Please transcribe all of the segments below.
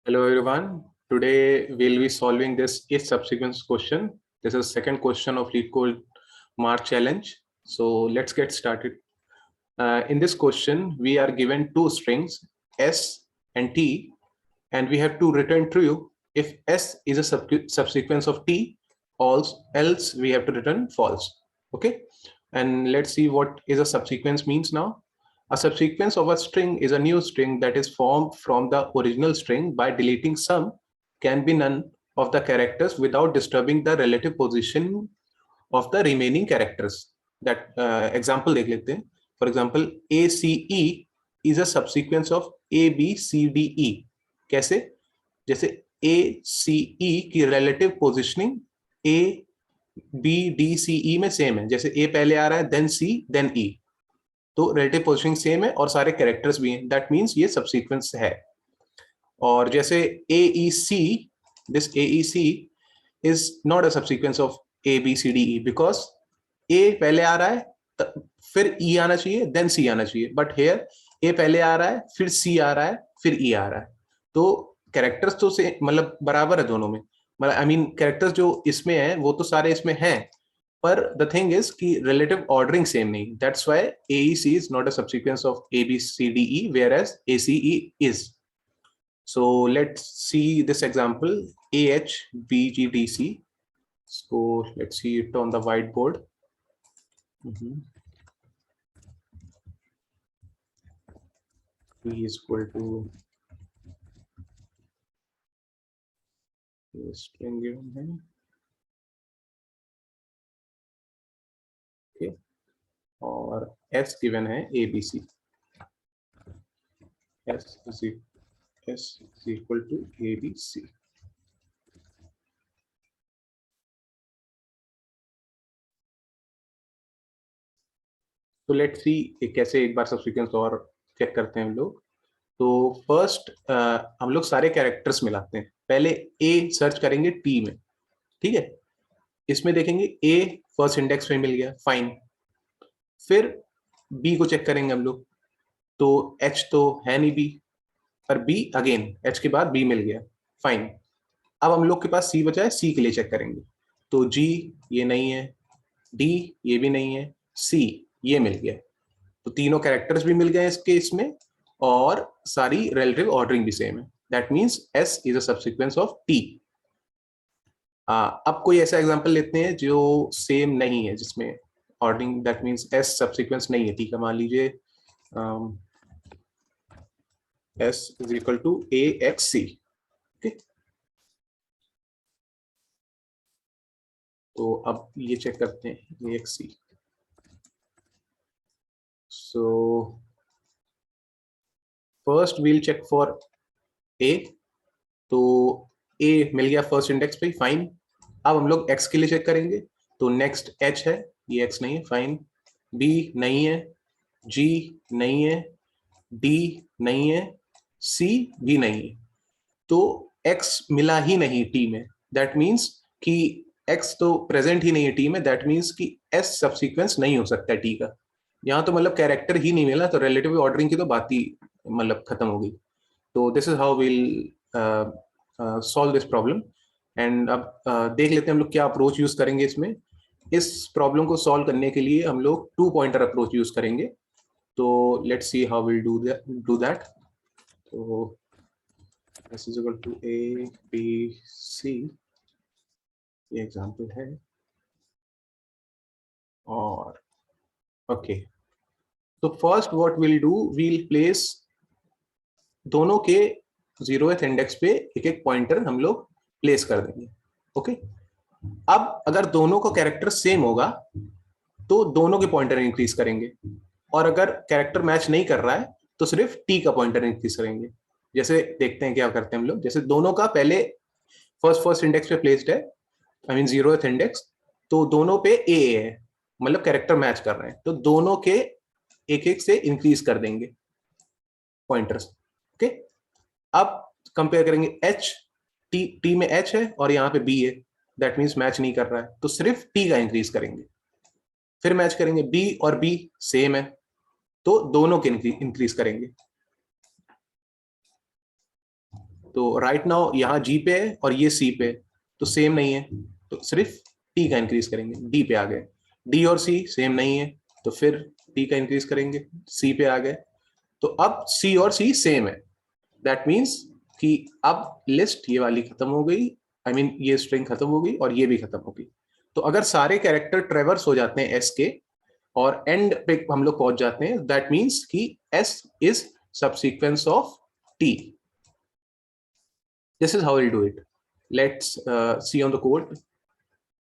Hello everyone. Today we'll be solving this if subsequence question. This is second question of LeetCode Mark challenge. So let's get started. In this question, we are given two strings S and T, and we have to return true if S is a subsequence of T, else we have to return false. Okay, and let's see what is a subsequence means now. A subsequence of a string is a new string that is formed from the original string by deleting some, can be none of the characters without disturbing the relative position of the remaining characters. That example देख लेते हैं. For example, ACE is a subsequence of ABCDE. कैसे? जैसे ACE की relative positioning ABDCE में same है. जैसे A पहले आ रहा है, then C, then E. तो रिलेटिव पोजिशनिंग सेम है और सारे कैरेक्टर्स भी हैं. दैट मींस ये सबसीक्वेंस है. और जैसे AEC, this AEC is not a subsequence of ABCDE because A पहले आ रहा है, फिर E आना चाहिए, देन C आना चाहिए. बट हेयर A पहले आ रहा है, फिर C आ रहा है, फिर E आ रहा है. तो कैरेक्टर्स तो से मतलब बराबर है दोनों में. मतलब आई मीन कैरेक्टर्स जो इसमें है वो तो सारे इसमें हैं, पर द थिंग इज कि रिलेटिव ऑर्डरिंग सेम नहीं. That's why AEC is not a subsequence of ABCDE whereas ACE is. So let's see this example AHBGDC. So let's see it on the whiteboard. B is equal to string given है. Okay. और S given है ABC. S is equal to ABC. तो let's सी कैसे एक बार subsequence और check करते हैं हम लोग. तो फर्स्ट हम लोग सारे कैरेक्टर्स मिलाते हैं. पहले A सर्च करेंगे T में. ठीक है, इसमें देखेंगे A फर्स्ट इंडेक्स में मिल गया, फाइन. फिर B को चेक करेंगे हम लोग, तो H तो है नहीं B, पर B अगेन H के बाद B मिल गया, फाइन. अब हम लोग के पास C बचा है, C के लिए चेक करेंगे. तो G ये नहीं है, D ये भी नहीं है, C ये मिल गया. तो तीनों कैरेक्टर्स भी मिल गए इसके इसमें, और सारी रिलेटिव ऑर्डरिंग भी सेम है. That means S is a subsequence of T. अब कोई ऐसा एग्जांपल लेते हैं जो सेम नहीं है, जिसमें ordering, that means S subsequence नहीं है T का. मान लीजिए S is equal to AXC. तो अब ये चेक करते हैं AXC. So first we'll check for A. तो A मिल गया फर्स्ट इंडेक्स पे, फाइन. अब हम लोग X के लिए चेक करेंगे. तो नेक्स्ट H है, ये X नहीं है, फाइन. B नहीं है, G नहीं है, D नहीं है, C भी नहीं है. तो X मिला ही नहीं T में. दैट मीन्स कि X तो प्रेजेंट ही नहीं है T में. दैट मीन्स कि S सबसीक्वेंस नहीं हो सकता T का. यहाँ तो मतलब कैरेक्टर ही नहीं मिला, तो रिलेटिव ऑर्डरिंग की तो बात ही मतलब खत्म हो गई. तो this is how will solve this problem. And अब देख लेते हैं हम लोग क्या अप्रोच यूज करेंगे इसमें. इस प्रॉब्लम को सॉल्व करने के लिए हम लोग 2 पॉइंटर अप्रोच यूज करेंगे. तो let's see how will do that. तो S is equal to ABC, ये एग्जांपल है. और ओके, तो first what will do, will place दोनों के 0th इंडेक्स पे एक एक पॉइंटर हम लोग प्लेस कर देंगे. ओके, अब अगर दोनों का कैरेक्टर सेम होगा तो दोनों के पॉइंटर इंक्रीज करेंगे, और अगर कैरेक्टर मैच नहीं कर रहा है तो सिर्फ T का पॉइंटर इंक्रीज करेंगे. जैसे देखते हैं क्या करते हैं हम लोग. जैसे दोनों का पहले फर्स्ट इंडेक्स पे प्लेस्ड है, आई मीन 0th इंडेक्स, तो दोनों पे A है, मतलब कैरेक्टर मैच कर रहे हैं, तो दोनों के एक एक से इंक्रीज कर देंगे पॉइंटर्स. ओके, अब कंपेयर करेंगे H, T में H है और यहाँ पे B है, दैट मीन्स मैच नहीं कर रहा है, तो सिर्फ T का इंक्रीज करेंगे. फिर मैच करेंगे B और B सेम है, तो दोनों के इंक्रीज करेंगे. तो राइट नाउ यहाँ जी पे है और ये सी पे है, तो सेम नहीं है, तो सिर्फ टी का इंक्रीज करेंगे, डी पे आ गए। डी और सी सेम नहीं है, तो फिर टी का इंक्रीज करेंगे, सी पे आ गए। तो अब सी और सी सेम है, दैट मीन्स कि अब लिस्ट ये वाली खत्म हो गई, आई मीन ये स्ट्रिंग खत्म हो गई और ये भी खत्म हो गई। तो अगर सारे कैरेक्टर ट्रेवर्स हो जाते हैं एस के और एंड पे हम लोग पहुंच जाते हैं, दैट मीन्स कि S is subsequence of T. This is how will do it. Let's see on the code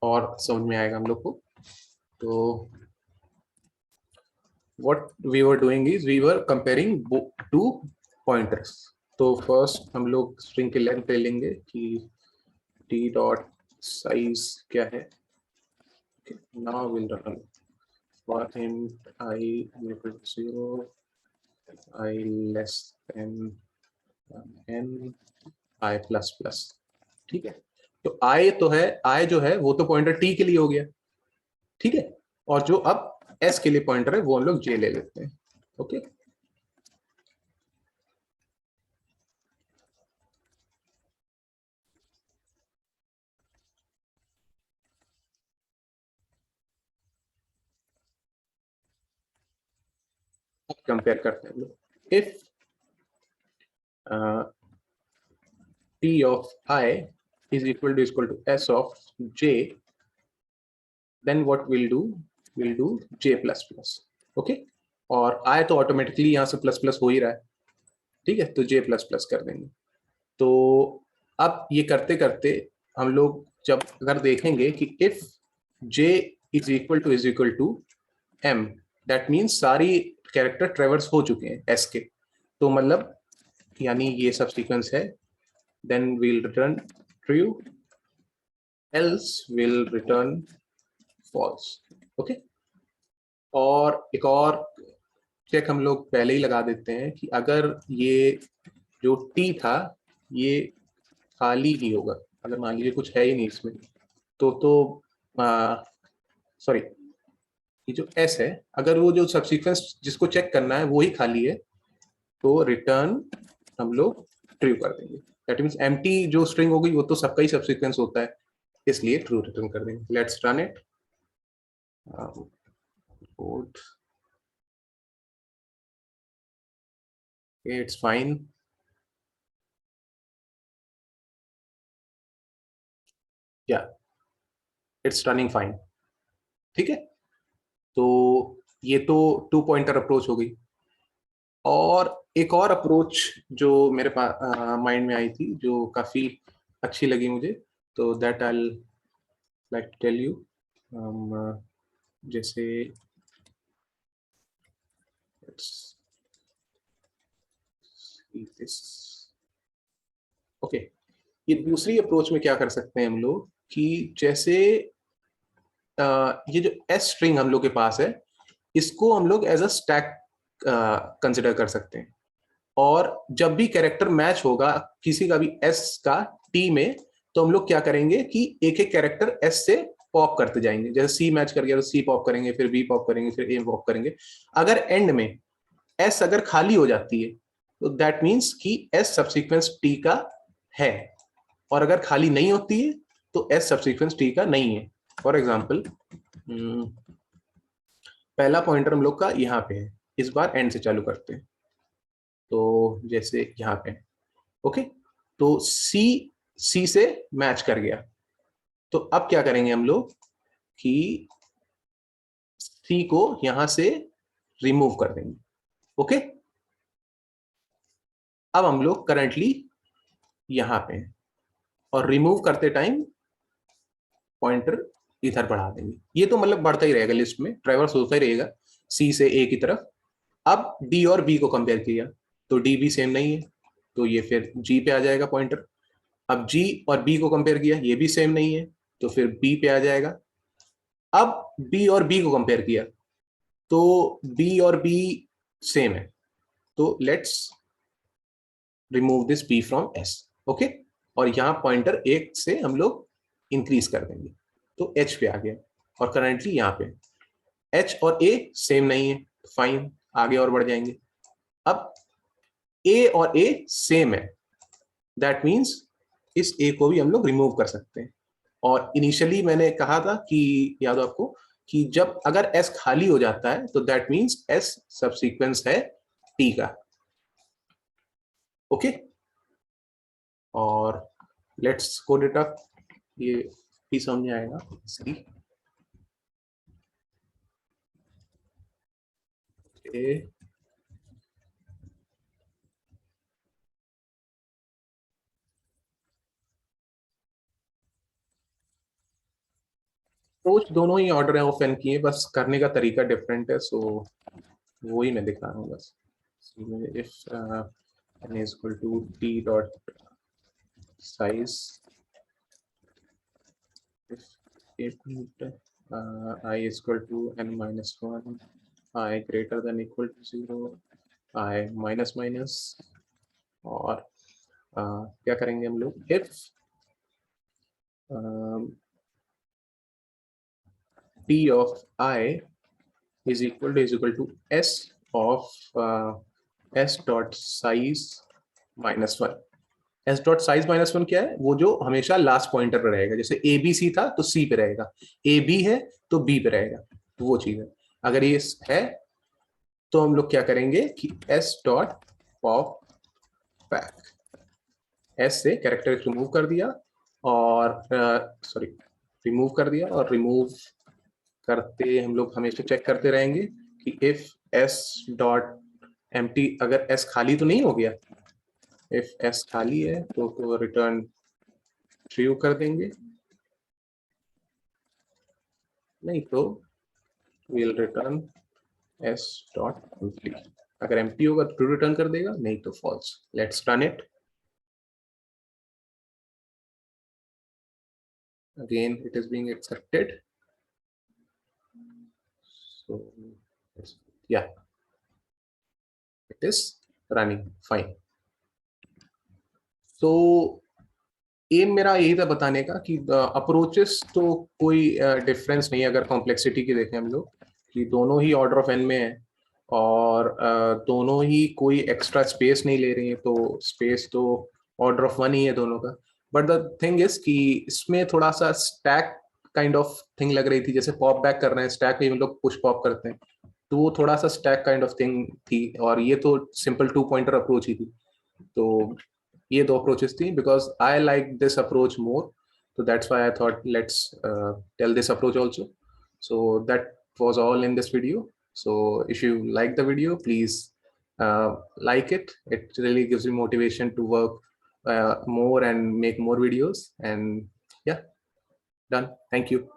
और समझ में आएगा हम लोग को। तो what we were doing is we were comparing two pointers. तो फर्स्ट हम लोग स्ट्रिंग की लेंथ ले लेंगे कि t dot size क्या है। now we'll run for int I equal to 0, I less than n, I plus plus। ठीक है, तो I तो है, I जो है वो तो पॉइंटर t के लिए हो गया, ठीक है, और जो अब s के लिए पॉइंटर है वो हम लोग j ले लेते हैं। ओके, कंपेयर करते हैं हम लोग। If t of I is equal to s of j, then what we'll do j plus plus। Okay, और I तो ऑटोमेटिकली यहाँ से प्लस प्लस हो ही रहा है, ठीक है, तो j प्लस प्लस कर देंगे। तो अब ये करते करते हम लोग जब अगर देखेंगे कि if j is equal to m, that means सारी कैरेक्टर ट्रेवर्स हो चुके हैं s के, तो मतलब यानी ये सब सीक्वेंस है, then we'll return true, else we'll return false। Okay, और एक और चेक हम लोग पहले ही लगा देते हैं कि अगर ये जो t था ये खाली ही होगा, अगर मान लीजिए कुछ है ही नहीं इसमें, तो सॉरी, ये जो s है अगर वो जो सबसीक्वेंस जिसको चेक करना है वो ही खाली है, तो रिटर्न हम लोग ट्रू कर देंगे। दैट मीन्स एम्प्टी जो स्ट्रिंग होगी वो तो सबका ही सबसीक्वेंस होता है, इसलिए ट्रू रिटर्न कर देंगे। Let's run it, code, it's fine, या इट्स रनिंग फाइन, ठीक है। तो ये तो टू पॉइंटर अप्रोच हो गई, और एक और अप्रोच जो मेरे पास माइंड में आई थी जो काफी अच्छी लगी मुझे, तो that I like tell you. जैसे ओके, ये दूसरी अप्रोच में क्या कर सकते हैं हम लोग कि जैसे ये जो एस स्ट्रिंग हम लोग के पास है इसको हम लोग एज अ स्टैक कंसिडर कर सकते हैं, और जब भी कैरेक्टर मैच होगा किसी का भी एस का टी में, तो हम लोग क्या करेंगे कि एक एक कैरेक्टर एस से पॉप करते जाएंगे। जैसे सी मैच कर गया तो सी पॉप करेंगे, फिर बी पॉप करेंगे, फिर ए पॉप करेंगे। अगर एंड में एस अगर खाली हो जाती है तो दैट मीन्स कि एस सबसीक्वेंस टी का है, और अगर खाली नहीं होती है तो एस सबसीक्वेंस टी का नहीं है। फॉर एग्जाम्पल पहला पॉइंटर हम लोग का यहाँ पे है, इस बार एंड से चालू करते हैं, तो जैसे यहाँ पे, ओके, तो सी सी से मैच कर गया, तो अब क्या करेंगे हम लोग कि सी को यहां से रिमूव कर देंगे। ओके, अब हम लोग करंटली यहां पे हैं और रिमूव करते टाइम पॉइंटर इधर बढ़ा देंगे। ये तो मतलब बढ़ता ही रहेगा, लिस्ट में ट्रैवर्स होता ही रहेगा सी से ए की तरफ। अब डी और बी को कंपेयर किया तो डी भी सेम नहीं है, तो ये फिर जी पे आ जाएगा पॉइंटर। अब जी और बी को कंपेयर किया, ये भी सेम नहीं है, तो फिर बी पे आ जाएगा। अब बी और बी को कंपेयर किया तो बी और बी सेम है, तो let's remove this B from S. Okay, और यहां पॉइंटर एक से हम लोग इंक्रीज कर देंगे, तो एच पे आ गया, और करंटली यहाँ पे एच और ए सेम नहीं है, फाइन, आगे और बढ़ जाएंगे। अब ए और ए सेम है, दैट मीन्स इस ए को भी हम लोग रिमूव कर सकते हैं। और इनिशियली मैंने कहा था कि याद हो आपको कि जब अगर एस खाली हो जाता है तो दैट मीन्स एस सबसीक्वेंस है टी का। ओके, और लेट्स कोड इट अप, ये भी समझ आएगा सी। अप्रोच दोनों ही ऑर्डर ऑफ एन की है, बस करने का तरीका डिफरेंट है, सो वो ही मैं दिखा रहा हूँ बस। If n is equal to t dot size, if I is equal to n minus 1, I greater than equal to 0, I minus minus, और क्या करेंगे हम लोग, if p of I is equal to s of s dot size minus 1। S dot size minus one क्या है, वो जो हमेशा लास्ट पॉइंटर पे रहेगा, जैसे ए बी सी था तो सी पे रहेगा, ए बी है तो बी पे रहेगा, तो वो चीज है। अगर ये है तो हम लोग क्या करेंगे कि S dot pop back, S से कैरेक्टर रिमूव कर दिया, और सॉरी रिमूव कर दिया, और रिमूव करते हम लोग हमेशा चेक करते रहेंगे कि इफ एस डॉट एम्प्टी, अगर एस खाली तो नहीं हो गया, इफ एस खाली है तो रिटर्न ट्रू कर देंगे, नहीं तो will return S dot empty. अगर एम्प्टी होगा तो ट्रू रिटर्न कर देगा, नहीं तो false. Let's run it again, it is being accepted, so yeah, it is running fine। so um मेरा यही था बताने का कि अप्रोचेस तो कोई डिफरेंस नहीं है अगर कॉम्प्लेक्सिटी की देखें हम लोग, कि दोनों ही ऑर्डर ऑफ एन में है, और दोनों ही कोई एक्स्ट्रा स्पेस नहीं ले रही है, तो स्पेस तो ऑर्डर ऑफ वन ही है दोनों का। बट द थिंग इज कि इसमें थोड़ा सा स्टैक काइंड ऑफ थिंग लग रही थी, जैसे पॉप बैक कर रहे हैं, स्टैक में हम लोग पुश पॉप करते हैं, तो वो थोड़ा सा स्टैक काइंड ऑफ थिंग थी, और ये तो सिंपल 2 पॉइंटर अप्रोच ही थी। तो ये दो अप्रोचेस थी, because I like this approach more, so that's why I thought let's tell this approach also। So that was all in this video। so if you like the video, please like it, it really gives me motivation to work more and make more videos, and yeah, done, thank you।